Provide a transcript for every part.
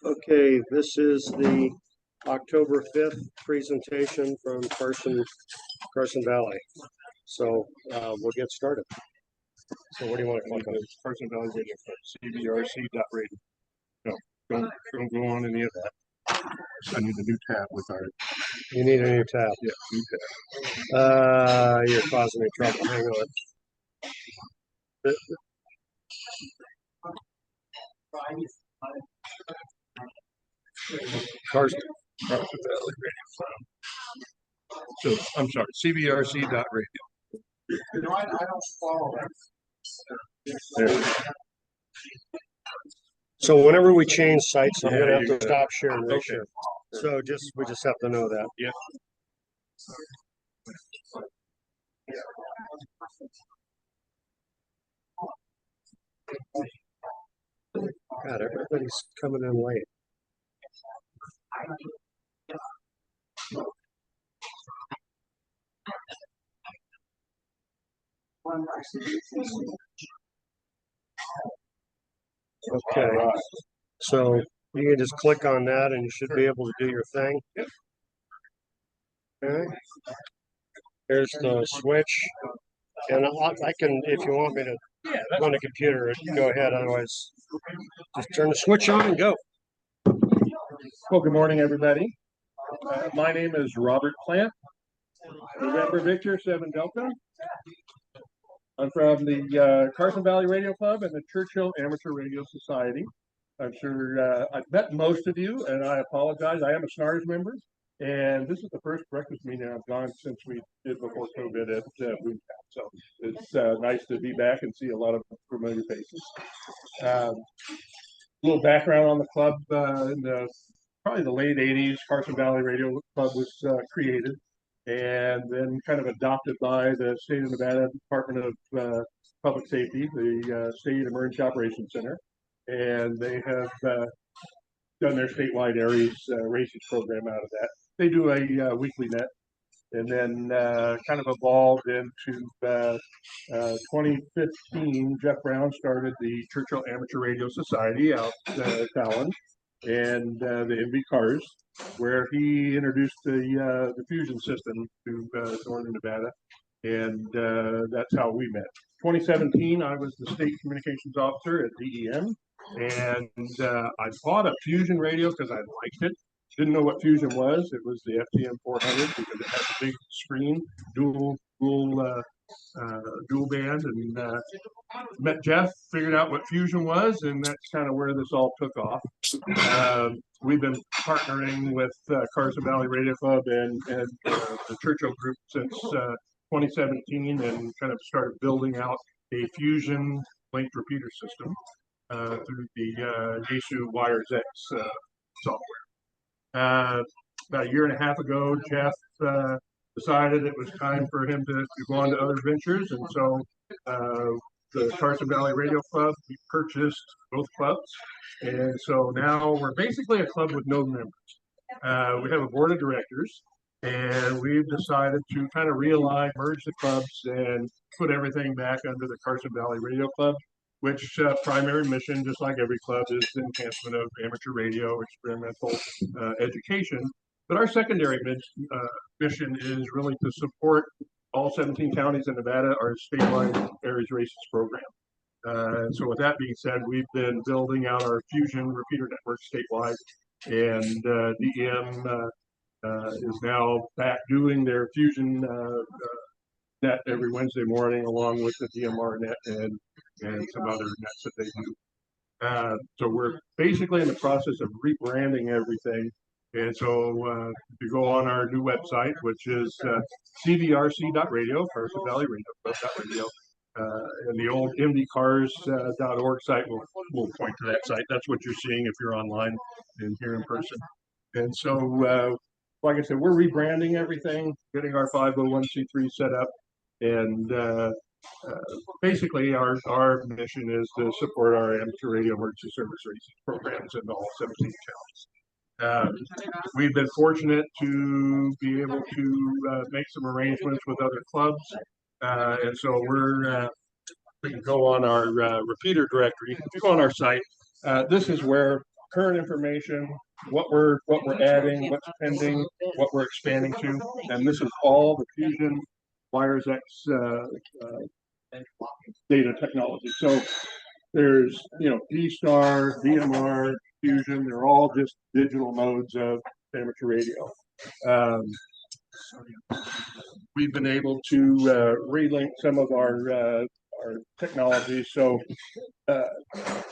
Okay, this is the October 5th presentation from Carson Valley. So we'll get started. So what do you want to click on? Carson Valley Radio, cbrc.radio. No, don't go on any of that. I need a new tab with our. You need a new tab. Yeah, new tab. You're causing me trouble. Hang on. Carson Valley Radio. So I'm sorry, cbrc.radio. I don't follow that. So whenever we change sites, I'm gonna have to go. stop sharing and Okay. reshare. So we just have to know that. Yeah. God, everybody's coming in late. Okay, so you can just click on that and you should be able to do your thing. Okay. Here's the switch. And I can, if you want me to run a computer, go ahead. Otherwise, just turn the switch on and go. Well, good morning, everybody. My name is Robert Plant, November Victor 7 Delta. I'm from the Carson Valley Radio Club and the Churchill Amateur Radio Society. I'm sure I've met most of you, and I apologize. I am a SNARS member, and this is the first breakfast meeting I've gone since we did before COVID at Boomtown. So it's nice to be back and see a lot of familiar faces. A little background on the club. In probably the late 80s, Carson Valley Radio Club was created and then kind of adopted by the state of Nevada Department of Public Safety, the State Emergency Operations Center. And they have done their statewide Aries racing program out of that. They do a weekly net, and then kind of evolved into 2015. Jeff Brown started the Churchill Amateur Radio Society out Fallon, and the MV Cars, where he introduced the fusion system to northern Nevada, and that's how we met. 2017, I was the state communications officer at DEM, and I bought a fusion radio because I liked it. Didn't know what fusion was. It was the FTM 400 because it had a big screen, dual band, and met Jeff, figured out what fusion was, and that's kind of where this all took off. We've been partnering with Carson Valley Radio Club and the Churchill Group since 2017, and kind of started building out a fusion linked repeater system through the Yaesu Wires X software. About a year and a half ago, Jeff decided it was time for him to go on to other ventures, and so the Carson Valley Radio Club, we purchased both clubs, and so now we're basically a club with no members. We have a board of directors, and we've decided to kind of realign, merge the clubs, and put everything back under the Carson Valley Radio Club, which primary mission, just like every club, is the enhancement of amateur radio, experimental education. But our secondary mission is really to support all 17 counties in Nevada, our statewide Aries Races program. So with that being said, we've been building out our fusion repeater network statewide, and DEM is now back doing their fusion net every Wednesday morning, along with the DMR net and some other nets that they do. So we're basically in the process of rebranding everything. And so if you go on our new website, which is cbrc.radio, Carson Valley Radio, and the old mdcars.org site will point to that site. That's what you're seeing if you're online and here in person. And so, like I said, we're rebranding everything, getting our 501c3 set up, and basically our mission is to support our amateur radio emergency service racing programs in all 17 counties. We've been fortunate to be able to make some arrangements with other clubs, and so we can go on our repeater directory. If you go on our site, this is where current information, what we're adding, what's pending, what we're expanding to, and this is all the Fusion Wires X data technology. So there's D-Star, DMR, Fusion. They're all just digital modes of amateur radio. We've been able to relink some of our technology. So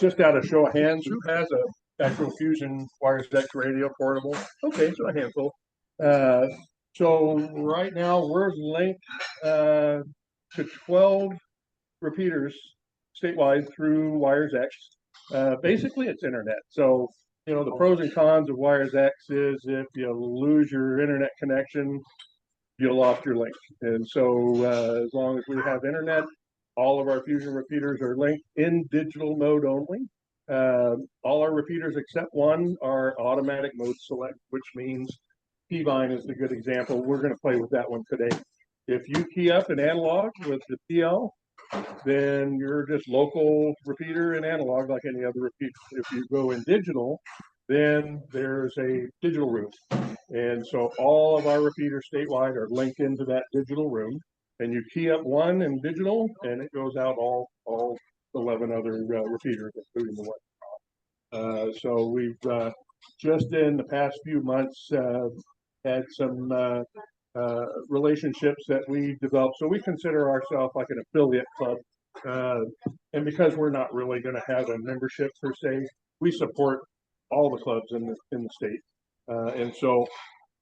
just out of show of hands, who has a actual Fusion Wires X radio portable? Okay, so a handful. So right now we're linked to 12 repeaters statewide through Wires X. Basically, it's internet. So the pros and cons of Wires X is if you lose your internet connection, you lost your link. And so as long as we have internet, all of our Fusion repeaters are linked in digital mode only. All our repeaters except one are automatic mode select, which means P-Vine is a good example. We're going to play with that one today. If you key up an analog with the PL, then you're just local repeater and analog like any other repeater. If you go in digital, then there's a digital room. And so all of our repeaters statewide are linked into that digital room. And you key up one in digital, and it goes out all 11 other repeaters, including the one. So we've just in the past few months had some relationships that we developed. So we consider ourselves like an affiliate club. And because we're not really going to have a membership per se, we support all the clubs in the state. And so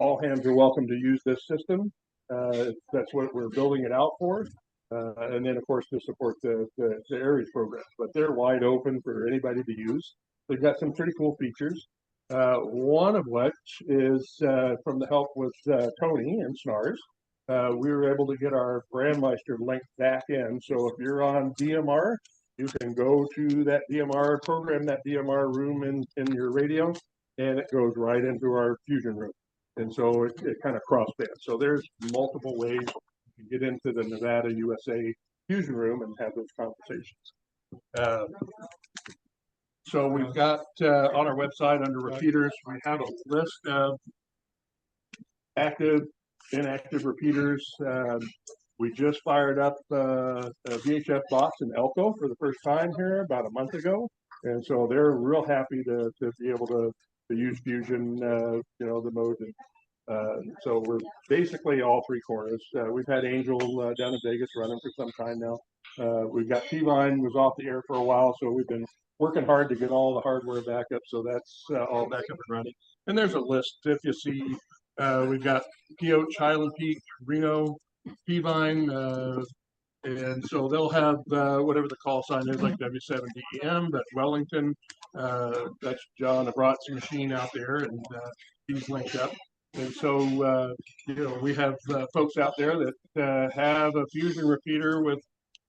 all hands are welcome to use this system. That's what we're building it out for. And then, of course, to support the Aries programs. But they're wide open for anybody to use. They've got some pretty cool features. One of which is from the help with Tony and SNARS. We were able to get our Brandmeister linked back in. So if you're on DMR, you can go to that DMR, program that DMR room in your radio, and it goes right into our Fusion room. And so it kind of cross-bands. So there's multiple ways to get into the Nevada, USA Fusion room and have those conversations. So we've got on our website under repeaters, we have a list of active, inactive repeaters. We just fired up a VHF box in Elko for the first time here about a month ago. And so they're real happy to be able to use Fusion, the mode. So we're basically all three corners. We've had Angel down in Vegas running for some time now. We've got P-Line was off the air for a while, so we've been working hard to get all the hardware back up. So that's all back up and running. And there's a list. If you see, we've got Pioche, Highland Peak, Reno, P-Vine, and so they'll have whatever the call sign is, like W7DEM. That's Wellington. That's John Abratz's machine out there, and he's linked up. And so, we have folks out there that have a Fusion repeater with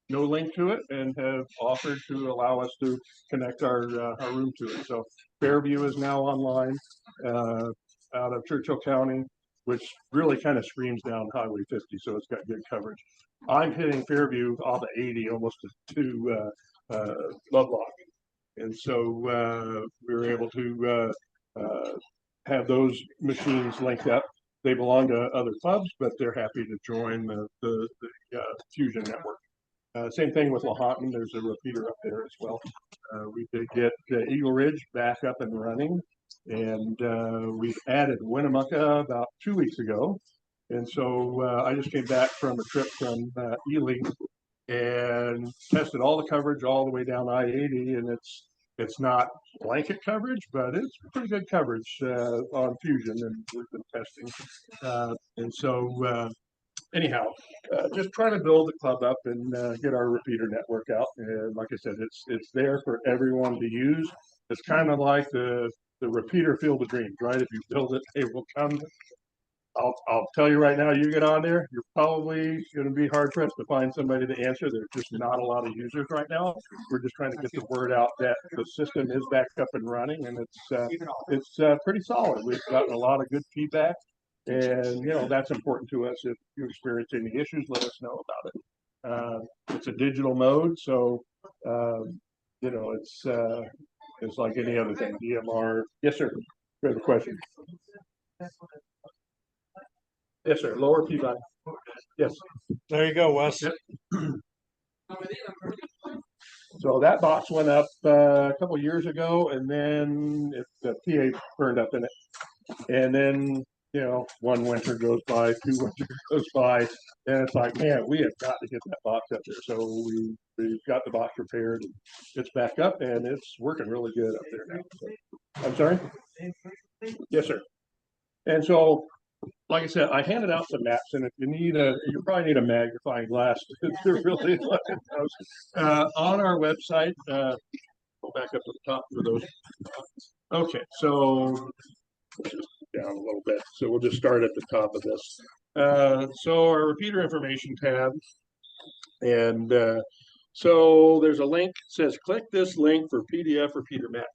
no link to it and have offered to allow us to connect our room to it. So Fairview is now online out of Churchill County, which really kind of screams down Highway 50, so it's got good coverage. I'm hitting Fairview off of 80 almost to Lovelock. And so we were able to have those machines linked up. They belong to other clubs, but they're happy to join the Fusion network. Same thing with Lahontan. There's a repeater up there as well. We did get Eagle Ridge back up and running, and we've added Winnemucca about 2 weeks ago. And so I just came back from a trip from Ely and tested all the coverage all the way down I-80, and it's not blanket coverage, but it's pretty good coverage on Fusion, and we've been testing. And so anyhow, just trying to build the club up and get our repeater network out. And like I said, it's there for everyone to use. It's kind of like the repeater field of dreams, right? If you build it, they will come. I'll tell you right now, you get on there, you're probably going to be hard pressed to find somebody to answer. There's just not a lot of users right now. We're just trying to get the word out that the system is back up and running, and it's pretty solid. We've gotten a lot of good feedback, and that's important to us. If you experience any issues, let us know about it. It's a digital mode, so it's It's like any other thing. DMR. Yes, sir. You have a question? Yes, sir. Lower P button. Yes. There you go, Wes. Yep. So that box went up a couple years ago, and then the PA burned up in it. And then, you know, one winter goes by, two winters goes by, and it's like, man, we have got to get that box up there. So we got the box repaired, and it's back up, and it's working really good up there now. So, I'm sorry? Yes, sir. And so, like I said, I handed out some maps, and if you need you probably need a magnifying glass to really look at those. On our website, go back up to the top for those. Okay, so down a little bit. So we'll just start at the top of this. So our repeater information tab, and so there's a link that says click this link for PDF repeater map.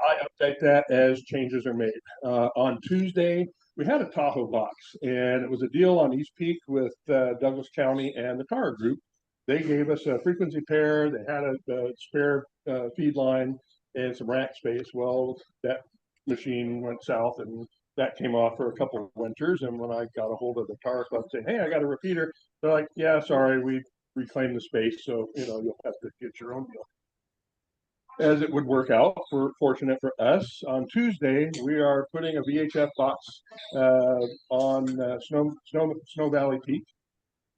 I update that as changes are made. On Tuesday, we had a Tahoe box, and it was a deal on East Peak with Douglas County and the Tar Group. They gave us a frequency pair. They had a spare feed line and some rack space. Well, that machine went south, and that came off for a couple of winters. And when I got a hold of the Tar Club saying, "Hey, I got a repeater," they're like, "Yeah, sorry, we reclaimed the space, so you'll have to get your own deal." As it would work out, fortunate for us, on Tuesday we are putting a VHF box on Snow Valley Peak,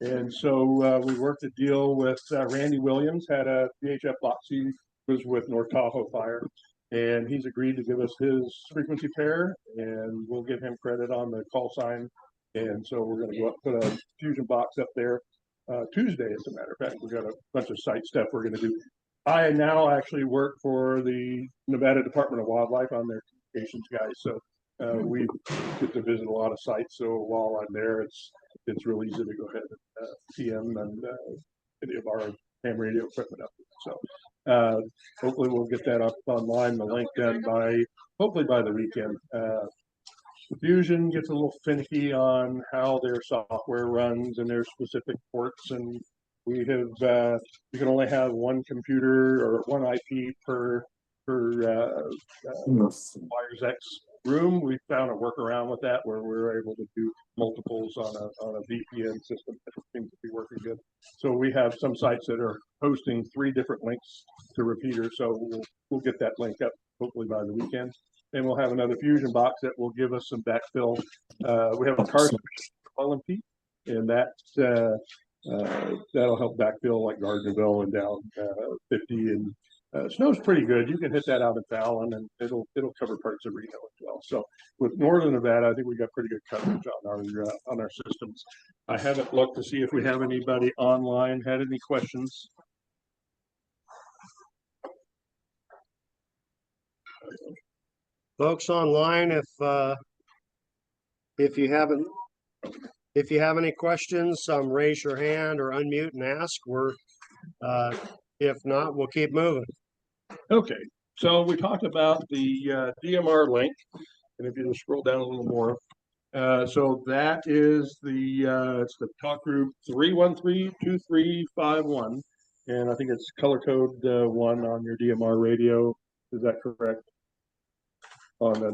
and so we worked a deal with Randy Williams, had a VHF box. He was with North Tahoe Fire, and he's agreed to give us his frequency pair, and we'll give him credit on the call sign. And so we're going to go up, put a fusion box up there Tuesday. As a matter of fact, we've got a bunch of site stuff we're going to do. I now actually work for the Nevada Department of Wildlife. I'm their communications guy, so we get to visit a lot of sites. So while I'm there, it's real easy to go ahead and PM and any of our ham radio equipment up. So hopefully we'll get that up online, the link done hopefully by the weekend. Fusion gets a little finicky on how their software runs and their specific ports, and we have you can only have one computer or one IP per Wires X room. We found a workaround with that where we're able to do multiples on a VPN system that seems to be working good. So we have some sites that are hosting 3 different links to repeaters. So we'll get that link up hopefully by the weekend. And we'll have another fusion box that will give us some backfill. We have a Carson LMP, and that'll help backfill like Gardnerville and down 50. And snow's pretty good. You can hit that out of Fallon, and it'll cover parts of Reno as well. So with Northern Nevada, I think we got pretty good coverage on our systems. I haven't looked to see if we have anybody online had any questions. Folks online, if you have any questions, raise your hand or unmute and ask. If not, we'll keep moving. Okay, so we talked about the DMR link, and if you just scroll down a little more, so that is it's the talk group 313-2351, and I think it's color code 1 on your DMR radio. Is that correct? On the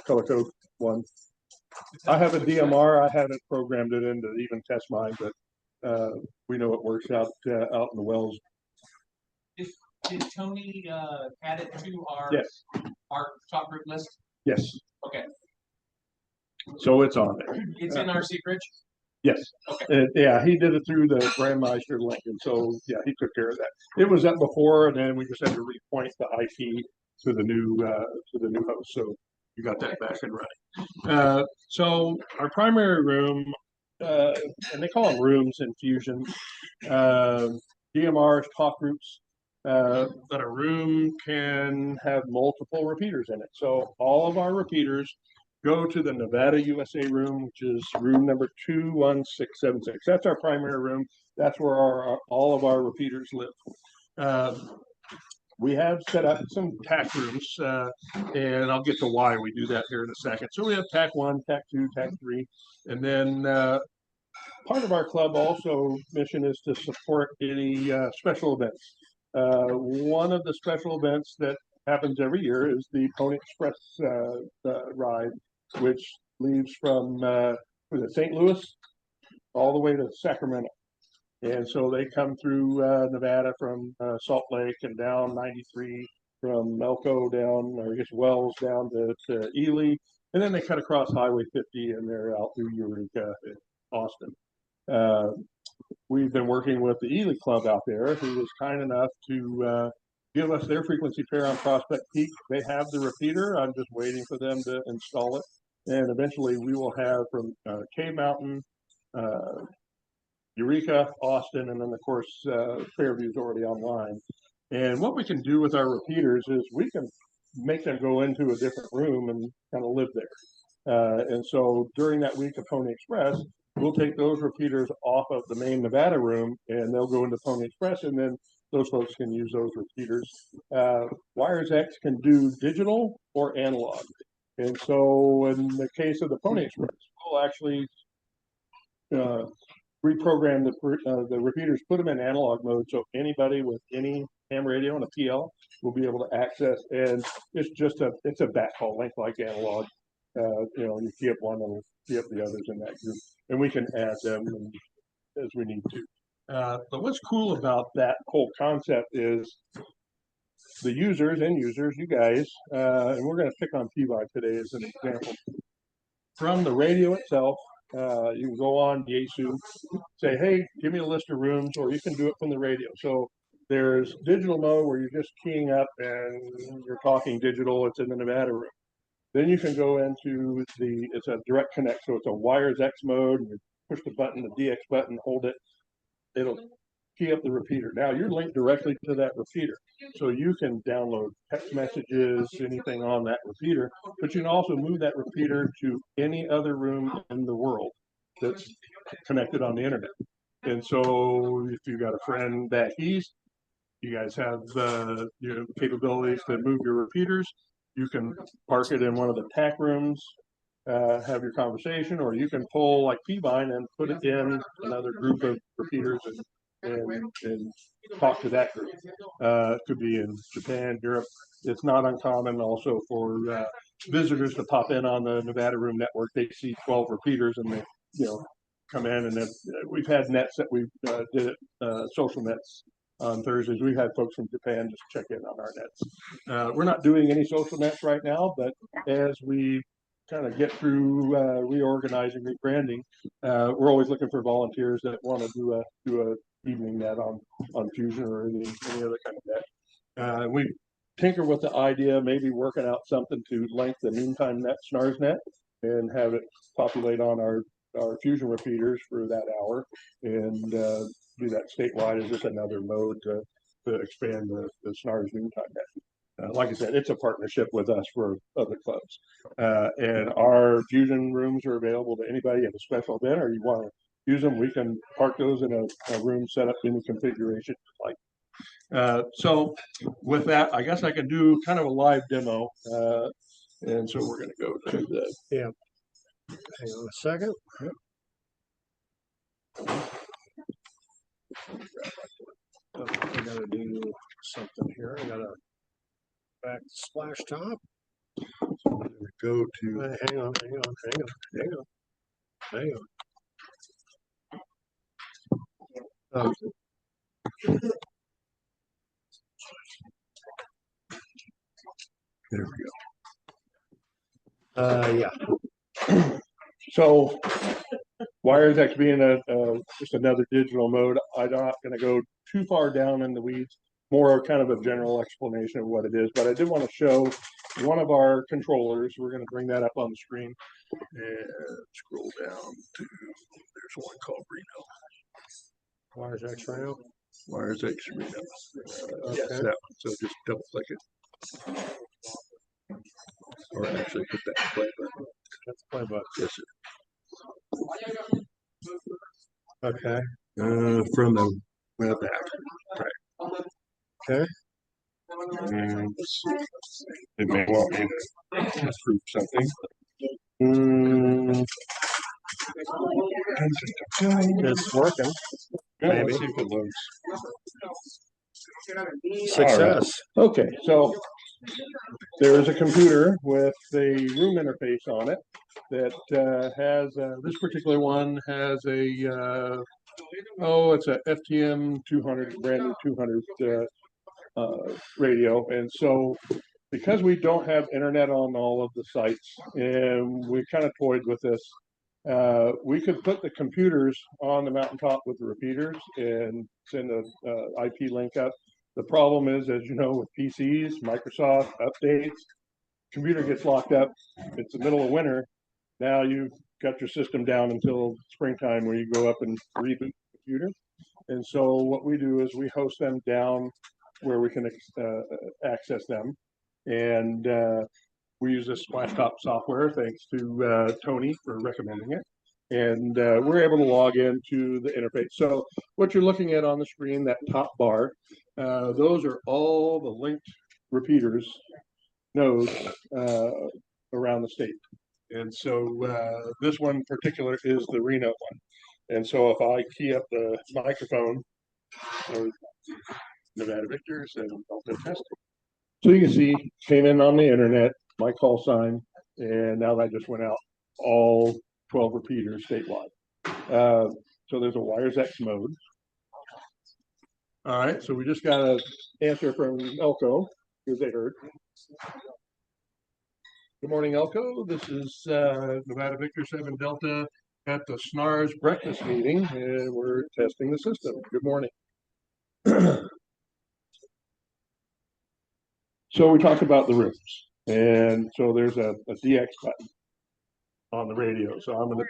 color code 1. I have a DMR. I haven't programmed it in to even test mine, but we know it works out in the wells. Did Tony add it to our top group list? Yes. Okay. So it's on there. It's in our secret. Yes. Okay. Yeah, he did it through the Brandmeister link, and so yeah, he took care of that. It was up before, and then we just had to repoint the IP to the new host. So you got that back and running. So our primary room, and they call them rooms in Fusion. DMRs, talk groups. But a room can have multiple repeaters in it. So all of our repeaters go to the Nevada USA room, which is room number 21676. That's our primary room. That's where all of our repeaters live. We have set up some TAC rooms, and I'll get to why we do that here in a second. So we have TAC 1, TAC 2, TAC 3, and then part of our club also mission is to support any special events. One of the special events that happens every year is the Pony Express ride, which leaves from St. Louis all the way to Sacramento. And so they come through Nevada from Salt Lake and down 93 from Elko down, or I guess Wells down to Ely. And then they cut across Highway 50 and they're out through Eureka and Austin. We've been working with the Ely Club out there, who was kind enough to give us their frequency pair on Prospect Peak. They have the repeater. I'm just waiting for them to install it. And eventually we will have from Cave Mountain, Eureka, Austin, and then of course Fairview's already online. And what we can do with our repeaters is we can make them go into a different room and kind of live there. And so during that week of Pony Express, we'll take those repeaters off of the main Nevada room and they'll go into Pony Express, and then those folks can use those repeaters. Wires X can do digital or analog. And so in the case of the Pony Express, we'll actually reprogram the repeaters, put them in analog mode, so anybody with any ham radio and a PL will be able to access. And it's just it's a backhaul link like analog. You key up one and key up the others in that group, and we can add them as we need to. But what's cool about that whole concept is the end users, you guys, and we're going to pick on Peavine today as an example. From the radio itself, you can go on Yaesu, say, hey, give me a list of rooms, or you can do it from the radio. So there's digital mode where you're just keying up and you're talking digital. It's in the Nevada room. Then you can go into it's a direct connect. So it's a Wires X mode. And you push the button, the DX button, hold it. It'll key up the repeater. Now you're linked directly to that repeater. So you can download text messages, anything on that repeater, but you can also move that repeater to any other room in the world that's connected on the internet. And so if you got a friend back east, you guys have capabilities to move your repeaters. You can park it in one of the TAC rooms, have your conversation, or you can pull like Peavine and put it in another group of repeaters and talk to that group. It could be in Japan, Europe. It's not uncommon also for visitors to pop in on the Nevada room network. They see 12 repeaters and they come in, and then we've had nets that we did social nets on Thursdays. We've had folks from Japan just check in on our nets. We're not doing any social nets right now, but as we kind of get through reorganizing, rebranding, we're always looking for volunteers that want to do a evening net on Fusion or any other kind of net. We tinker with the idea, maybe working out something to link the noontime net, SNARS net, and have it populate on our Fusion repeaters for that hour, and do that statewide as just another mode to expand the SNARS noontime net. Like I said, it's a partnership with us for other clubs. And our Fusion rooms are available to anybody at a special event, or you want to use them, we can park those in a room set up in the configuration like. So with that, I guess I can do kind of a live demo. And so we're going to go to the... Yeah. Hang on a second. I got to do something here. I got to back to splash top. So go to... hang on. Okay. There we go. Yeah. So Wires X being just another digital mode, I'm not going to go too far down in the weeds, more kind of a general explanation of what it is, but I did want to show one of our controllers. We're going to bring that up on the screen and scroll down to, there's one called Reno. Wires X Reno? Wires X Reno. Okay. Yes, that one. So just double click it. Or actually hit that play button. That's play button. Yes, sir. Okay. From the back. Right. Okay. And it may want me to prove something. It's working. Yeah, Maybe. let's see if it loads. Success. Okay, so there is a computer with a room interface on it that has this particular one has a it's a FTM 200, brand new 200 radio, and so because we don't have internet on all of the sites, and we kind of toyed with this. We could put the computers on the mountaintop with the repeaters and send a IP link up. The problem is, as you know, with PCs, Microsoft updates, computer gets locked up. It's the middle of winter. Now you've got your system down until springtime where you go up and reboot the computer. And so what we do is we host them down where we can access them. And we use this Splashtop software, thanks to Tony for recommending it. And we're able to log into the interface. So what you're looking at on the screen, that top bar, those are all the linked repeaters nodes around the state. And so this one in particular is the Reno one. And so if I key up the microphone, or Nevada Victors and Delta Testing. So you can see, came in on the internet, my call sign, and now that just went out all 12 repeaters statewide. So there's a Wires X mode. All right, so we just got an answer from Elko, because they heard. Good morning, Elko. This is Nevada Victor 7 Delta at the SNARS breakfast meeting, and we're testing the system. Good morning. So we talked about the rooms, and so there's a DX button on the radio. So I'm going to.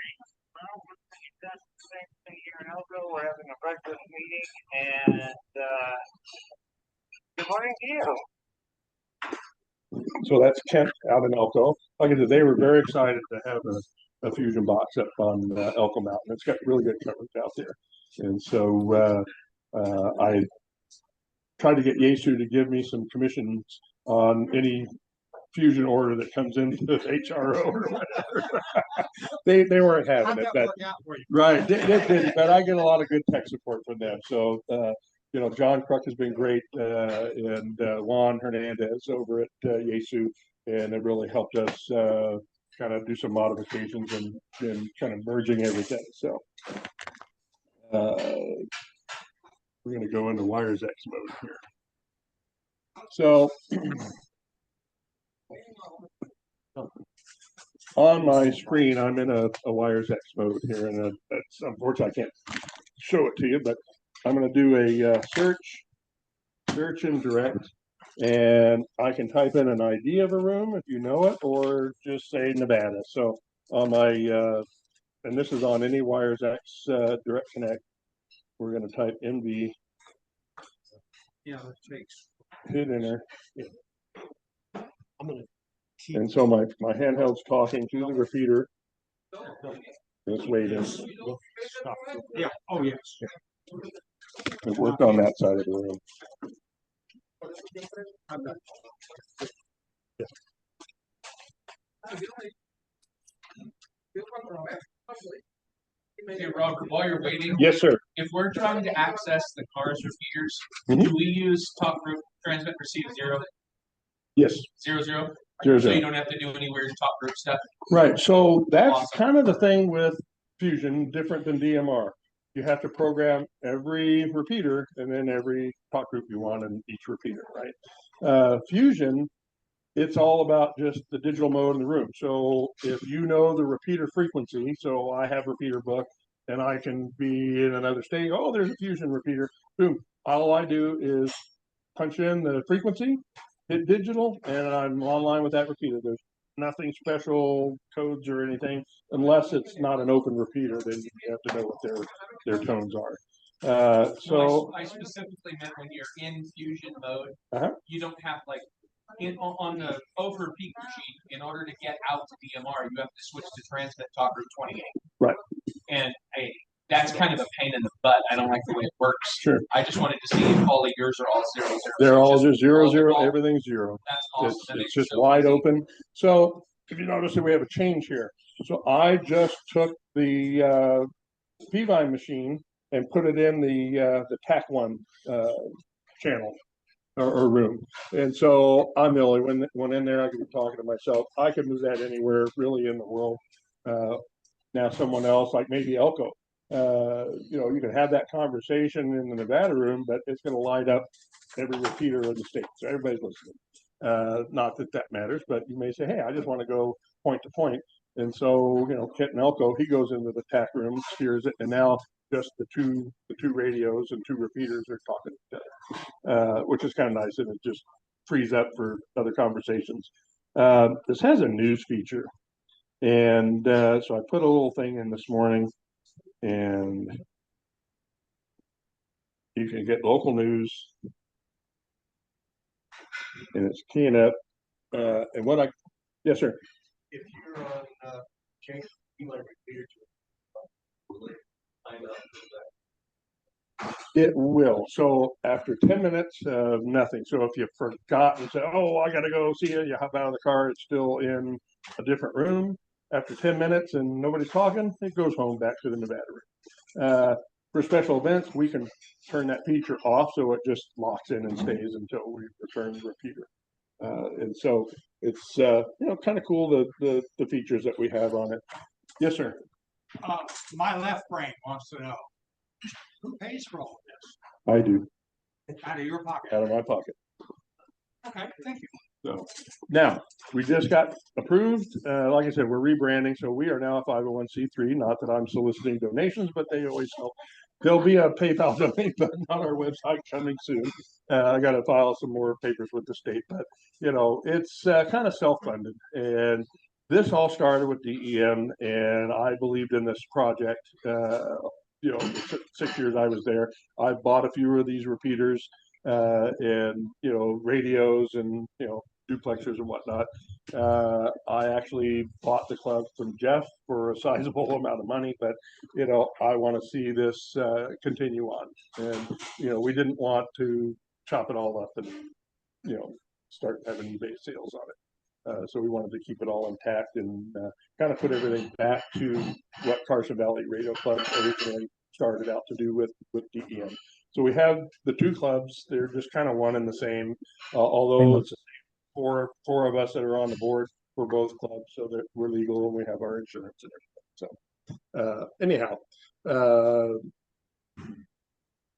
Here in Elko, we're having a breakfast meeting, and good morning to you. So that's Kent out in Elko. Like I said, they were very excited to have a fusion box up on Elko Mountain. It's got really good coverage out there, and so I tried to get Yaesu to give me some commissions on any fusion order that comes into the HRO or whatever. they weren't having it, but right, they didn't. But I get a lot of good tech support from them. So you know, John Kruk has been great, and Juan Hernandez over at Yaesu, and it really helped us kind of do some modifications and kind of merging everything. So we're going to go into Wires X mode here. So on my screen, I'm in a Wires X mode here, and that's unfortunately I can't show it to you, but I'm going to do a search and direct, and I can type in an ID of a room if you know it, or just say Nevada. So on my and this is on any Wires X direct connect, we're going to type MV. Yeah, it takes. Hit enter. I'm gonna. And so my handheld's talking to the repeater. It's waiting. Yeah. Oh, yes. It worked on that side of the room. Hey, Robert, while you're waiting, Yes, sir. if we're trying to access the car's repeaters, do we use top group transmit receive 0? Yes. 0, 0? 0, So 0. you don't have to do any weird top group stuff? Right. So that's Awesome. kind of the thing with Fusion, different than DMR. You have to program every repeater and then every talk group you want in each repeater, right? Fusion, it's all about just the digital mode in the room. So if you know the repeater frequency, so I have repeater book and I can be in another state, oh, there's a Fusion repeater, boom. All I do is punch in the frequency, hit digital, and I'm online with that repeater. There's nothing special, codes or anything, unless it's not an open repeater, then you have to know what their tones are. So I specifically meant when you're in Fusion mode, you don't have like on the over repeat sheet, in order to get out to DMR, you have to switch to transmit talk group 28. Right. And that's kind of a pain in the butt. I don't like the way it works. Sure. I just wanted to see if all of yours are all 0, 0. They're all just 0, 0. Everything's 0. That's awesome. It's just wide open. So if you notice that we have a change here. So I just took the P-Vine machine and put it in the TAC1 channel. or room. And so I'm the only one in there. I could be talking to myself. I could move that anywhere really in the world. Now someone else, like maybe Elko, you can have that conversation in the Nevada room, but it's going to light up every repeater in the state. So everybody's listening. Not that that matters, but you may say, hey, I just want to go point to point. And so, Kent and Elko, he goes into the TAC room, steers it, and now just the two radios and two repeaters are talking to each other, which is kind of nice, and it just frees up for other conversations. This has a news feature, and so I put a little thing in this morning, and you can get local news, and it's keying up. And what I, yes, sir. If you're on change email repeater to find out that. It will. So after 10 minutes of nothing. So if you forgot and say, oh, I got to go see you hop out of the car, it's still in a different room. After 10 minutes and nobody's talking, it goes home back to the Nevada room. For special events, we can turn that feature off so it just locks in and stays until we return the repeater. And so it's kind of cool the features that we have on it. Yes, sir. My left brain wants to know who pays for all of this? I do. Out of your pocket. Out of my pocket. Okay, thank you. So now we just got approved. Like I said, we're rebranding, so we are now a 501c3. Not that I'm soliciting donations, but they always help. There'll be a PayPal donate button on our website coming soon. I got to file some more papers with the state, but it's kind of self-funded. And this all started with DEM, and I believed in this project. 6 years I was there. I bought a few of these repeaters. And radios and duplexers and whatnot. I actually bought the club from Jeff for a sizable amount of money, but I want to see this continue on, and we didn't want to chop it all up and start having eBay sales on it. So we wanted to keep it all intact and kind of put everything back to what Carson Valley Radio Club originally started out to do with DEM. So we have the two clubs. They're just kind of one and the same, although it's four of us that are on the board for both clubs, so that we're legal and we have our insurance and everything. So anyhow,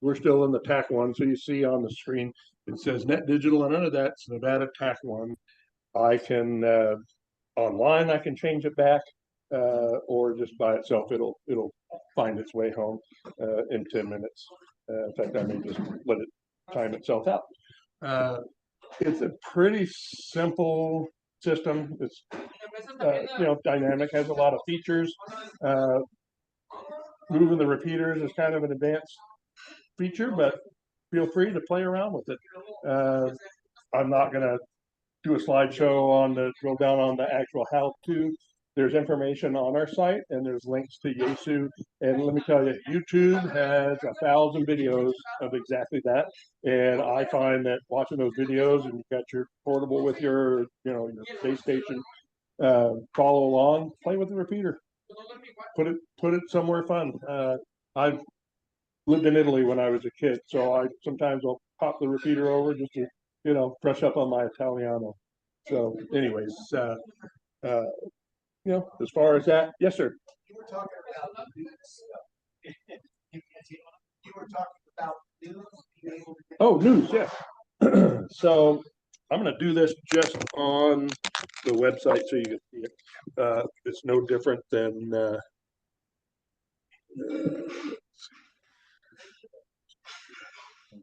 we're still in the TAC one. So you see on the screen, it says Net Digital, and under that's Nevada TAC one. I can online, I can change it back, or just by itself, it'll find its way home in 10 minutes. In fact, I may just let it time itself out. It's a pretty simple system. It's dynamic, has a lot of features. Moving the repeaters is kind of an advanced feature, but feel free to play around with it. I'm not going to do a slideshow on go down on the actual how-to. There's information on our site, and there's links to Yaesu. And let me tell you, YouTube has 1,000 videos of exactly that. And I find that watching those videos, and you've got your portable with your base station, follow along, play with the repeater, put it somewhere fun. I've lived in Italy when I was a kid, so sometimes I'll pop the repeater over just to brush up on my Italiano. So, anyways, as far as that, yes, sir. You were talking about news. You were talking about news. Being able to Oh, news, yeah. So I'm going to do this just on the website so you can see it. It's no different than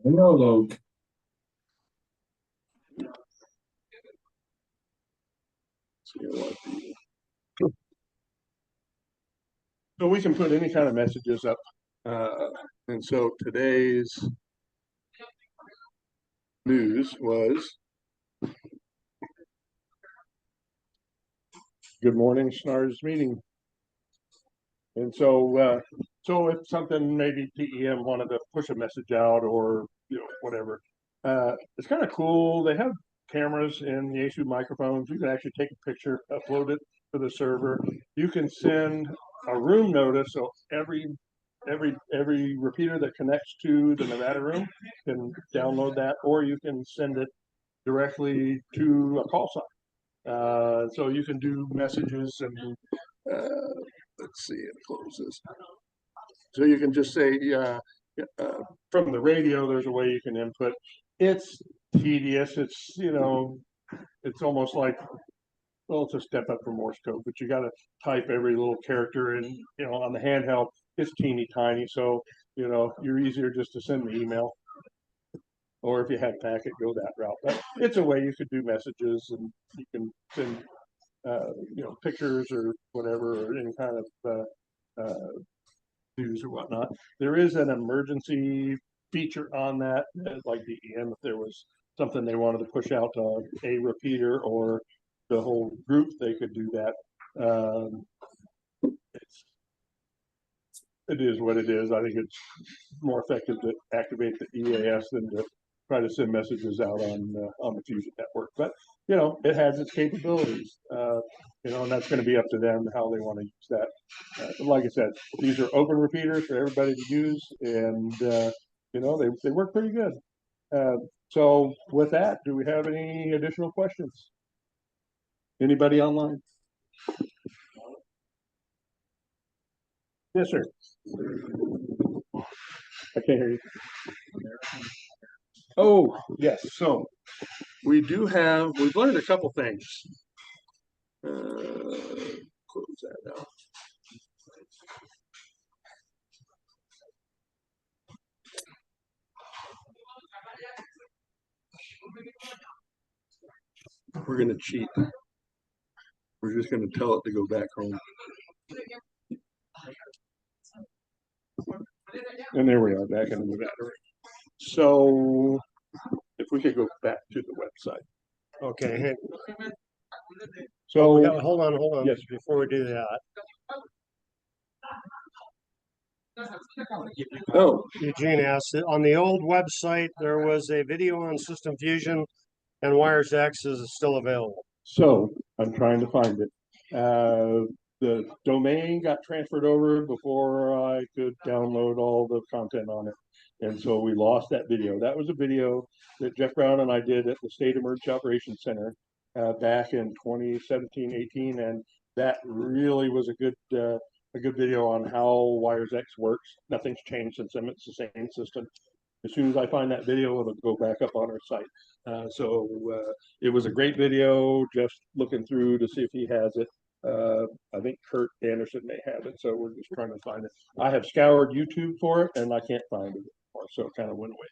Hello. So we can put any kind of messages up. And so today's news was, good morning, SNARS meeting. And so if something, maybe DEM wanted to push a message out or whatever, it's kind of cool. They have cameras in the Yaesu microphones. You can actually take a picture, upload it to the server. You can send a room notice, so every every repeater that connects to the Nevada room can download that, or you can send it directly to a call sign. So you can do messages and let's see, it closes. So you can just say, from the radio, there's a way you can input. It's tedious. It's, it's almost like, well, it's a step up from Morse code, but you got to type every little character in, on the handheld, it's teeny tiny. So, you're easier just to send the email. Or if you had packet, go that route. But it's a way you could do messages, and you can send, pictures or whatever, or any kind of news or whatnot. There is an emergency feature on that, like DEM, if there was something they wanted to push out to a repeater or the whole group, they could do that. It is what it is. I think it's more effective to activate the EAS than to try to send messages out on the Fusion network. But it has its capabilities, and that's going to be up to them how they want to use that. Like I said, these are open repeaters for everybody to use, and they work pretty good. So with that, do we have any additional questions? Anybody online? Yes, sir. I can't hear you. Oh, yes. So we've learned a couple things. Close that out. We're going to cheat. We're just going to tell it to go back home. And there we are, back in the battery. So if we could go back to the website. Okay. So Hold on. Yes. Before we do that. Oh, Eugene asked, on the old website, there was a video on System Fusion and Wires X. Is it still available? so I'm trying to find it. The domain got transferred over before I could download all the content on it. And so we lost that video. That was a video that Jeff Brown and I did at the State Emergency Operations Center back in 2017, 18. And that really was a good video on how Wires X works. Nothing's changed since then. It's the same system. As soon as I find that video, it'll go back up on our site. So it was a great video, just looking through to see if he has it. I think Kurt Anderson may have it, so we're just trying to find it. I have scoured YouTube for it, and I can't find it anymore, so it kind of went away.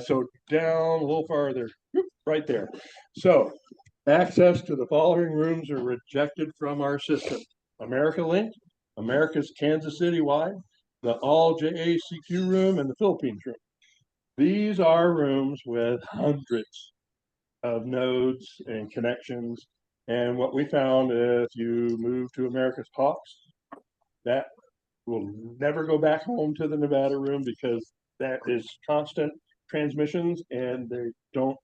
So down a little farther, right there. So access to the following rooms are rejected from our system: America Link, America's Kansas City wide, the All JACQ room, and the Philippines room. These are rooms with hundreds of nodes and connections. And what we found, if you move to America's Talks, that will never go back home to the Nevada room, because that is constant transmissions, and there's not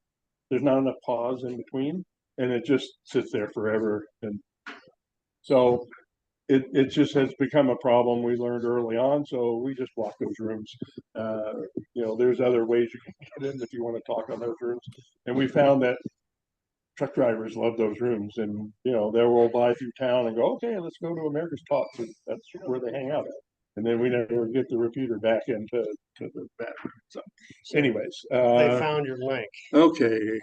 enough pause in between, and it just sits there forever. And so it just has become a problem we learned early on, so we just block those rooms. There's other ways you can get in if you want to talk on those rooms. And we found that truck drivers love those rooms, and they will roll by through town and go, okay, let's go to America's Talks, and that's where they hang out at. And then we never get the repeater back into the battery. So anyways, They found your link. okay,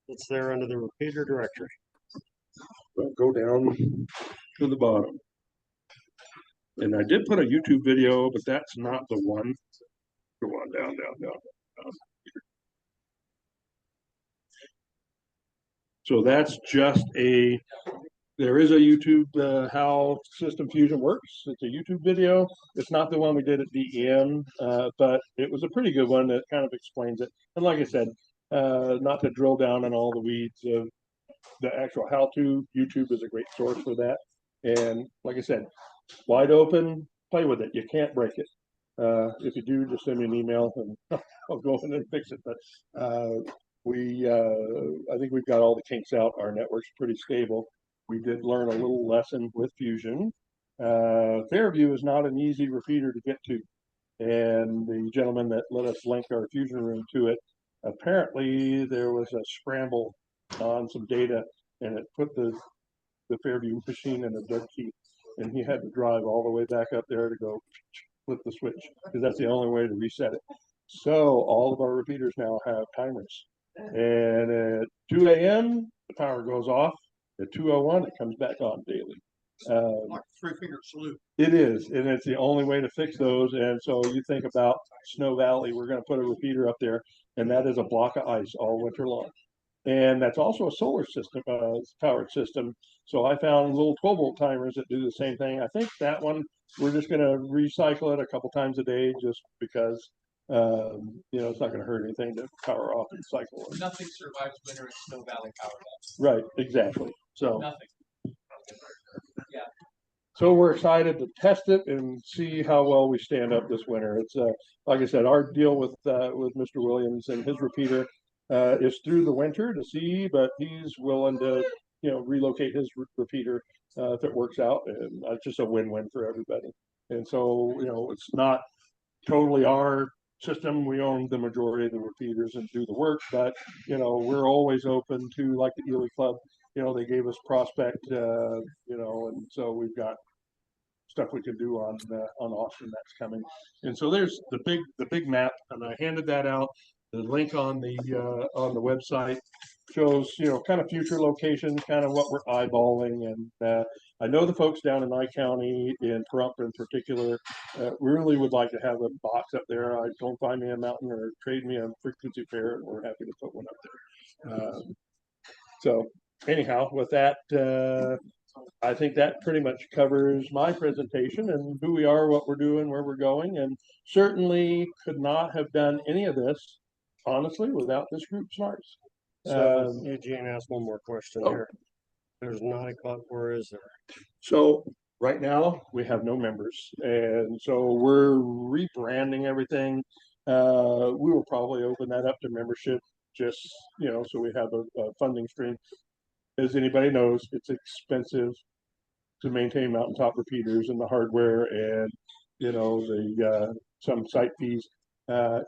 It's there under the repeater directory. well, go down to the bottom, and I did put a YouTube video, but that's not the one. Go on down. So that's just there is a YouTube, how System Fusion works. It's a YouTube video. It's not the one we did at DEM, but it was a pretty good one that kind of explains it. And like I said, not to drill down on all the weeds of the actual how-to, YouTube is a great source for that. And like I said, wide open, play with it. You can't break it. If you do, just send me an email and I'll go in and fix it. But I think we've got all the kinks out. Our network's pretty stable. We did learn a little lesson with Fusion Fairview is not an easy repeater to get to. And the gentleman that let us link our fusion room to it, apparently there was a scramble on some data and it put the Fairview machine in a dead heat. And he had to drive all the way back up there to go flip the switch because that's the only way to reset it. So all of our repeaters now have timers. And at 2 a.m., the power goes off. At 2:01, it comes back on daily. Like three-finger salute. It is, and it's the only way to fix those. And so you think about Snow Valley, we're going to put a repeater up there, and that is a block of ice all winter long. And that's also a solar system, powered system. So I found little 12-volt timers that do the same thing. I think that one, we're just going to recycle it a couple times a day just because, it's not going to hurt anything to power off and cycle it. Nothing survives winter in Snow Valley power does. Right, exactly. So Nothing. Yeah. So we're excited to test it and see how well we stand up this winter. It's like I said, our deal with Mr. Williams and his repeater is through the winter to see, but he's willing to relocate his repeater if it works out, and it's just a win-win for everybody. And so it's not totally our system. We own the majority of the repeaters and do the work, but we're always open to, like the Ely Club. They gave us Prospect, and so we've got stuff we can do on Austin that's coming. And so there's the big map, and I handed that out. The link on the website shows kind of future locations, kind of what we're eyeballing, and I know the folks down in Nye County, in Pahrump in particular, really would like to have a box up there. I don't find me a mountain or trade me a frequency pair, and we're happy to put one up there. So anyhow, with that, I think that pretty much covers my presentation and who we are, what we're doing, where we're going, and certainly could not have done any of this, honestly, without this group, SNARS. So Eugene asked one more question here. There's not a club, where is there? So right now we have no members, and so we're rebranding everything. We will probably open that up to membership, just so we have a funding stream. As anybody knows, it's expensive to maintain mountaintop repeaters and the hardware, and the some site fees.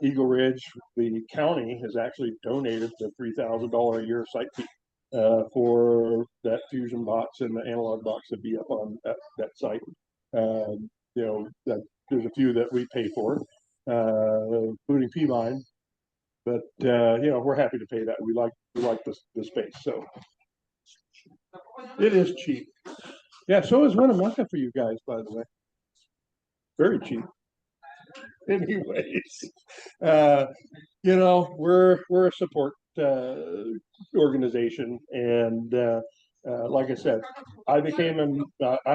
Eagle Ridge, the county has actually donated the $3,000 a year site fee for that fusion box and the analog box to be up on that site. That there's a few that we pay for, including P-Line, but we're happy to pay that. We like the space, so it is cheap. Yeah, so is Winnemucca for you guys, by the way. Very cheap. Anyways, we're a support organization, and like I said, I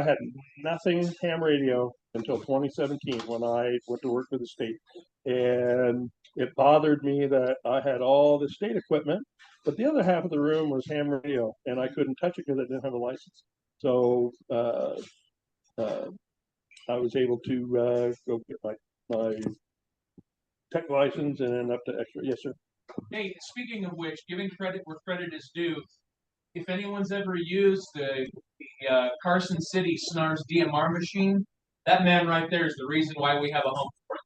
had nothing ham radio until 2017 when I went to work for the state, and it bothered me that I had all the state equipment, but the other half of the room was ham radio, and I couldn't touch it because I didn't have a license. So I was able to go get my tech license and then up to extra. Yes, sir. Hey, speaking of which, giving credit where credit is due, if anyone's ever used the Carson City SNARS DMR machine, that man right there is the reason why we have a home for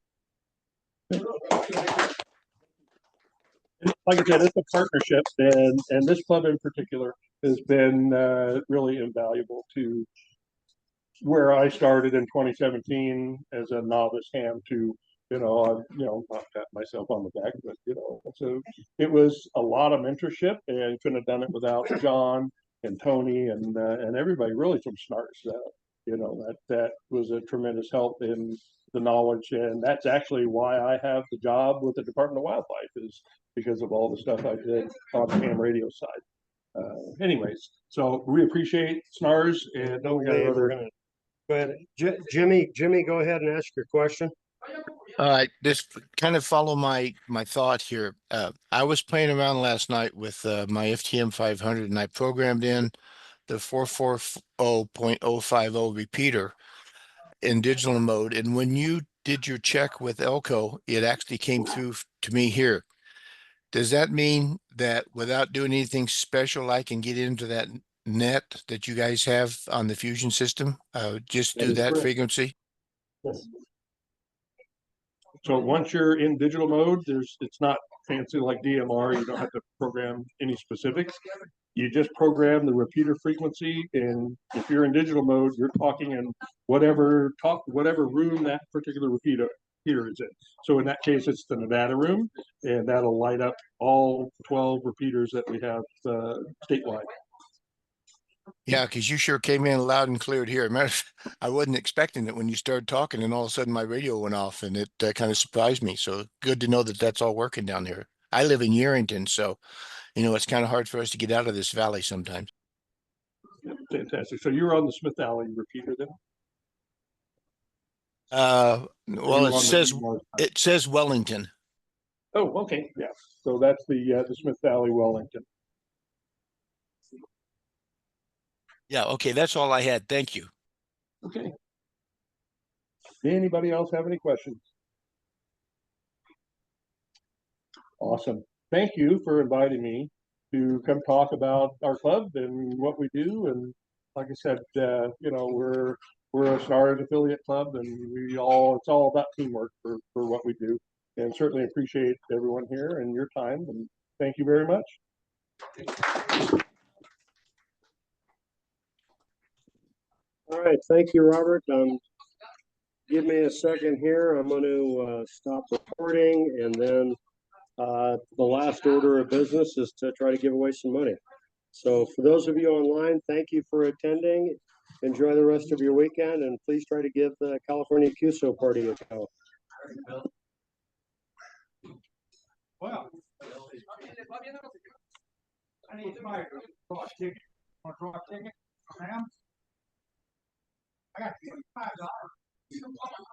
it. Like I said, it's a partnership, and this club in particular has been really invaluable to where I started in 2017 as a novice ham to, not pat myself on the back, but so it was a lot of mentorship, and couldn't have done it without John and Tony and everybody really from SNARS. That was a tremendous help in the knowledge, and that's actually why I have the job with the Department of Wildlife, is because of all the stuff I did on the ham radio side. Anyways, so we appreciate SNARS, and No, we're gonna go ahead. Jimmy, go ahead and ask your question. Just kind of follow my thought here. I was playing around last night with my FTM 500, and I programmed in the 440.050 repeater in digital mode. And when you did your check with Elko, it actually came through to me here. Does that mean that without doing anything special, I can get into that net that you guys have on the Fusion system? Just That do is that correct. frequency? Yes. So once you're in digital mode, it's not fancy like DMR. You don't have to program any specifics. You just program the repeater frequency, and if you're in digital mode, you're talking in whatever room that particular repeater is in. So in that case, it's the Nevada room, and that'll light up all 12 repeaters that we have statewide. Yeah, because you sure came in loud and clear here. I wasn't expecting it when you started talking, and all of a sudden my radio went off, and it kind of surprised me. So good to know that that's all working down there. I live in Yerington, so it's kind of hard for us to get out of this valley sometimes. Fantastic. So you're on the Smith Valley repeater then? Well, You're on the DMR side? it says Wellington. Oh, okay, yeah. So that's the Smith Valley Wellington. Yeah, okay, that's all I had. Thank you. Okay. Anybody else have any questions? Awesome. Thank you for inviting me to come talk about our club and what we do. And like I said, we're a SNARS affiliate club, and it's all about teamwork for what we do. And certainly appreciate everyone here and your time. And thank you very much. All right, thank you, Robert. Give me a second here. I'm going to stop recording, and then the last order of business is to try to give away some money. So for those of you online, thank you for attending. Enjoy the rest of your weekend, and please try to give the California QSO party a go. Well. I need to buy a draw ticket. Want to draw a ticket, ma'am? I got $25.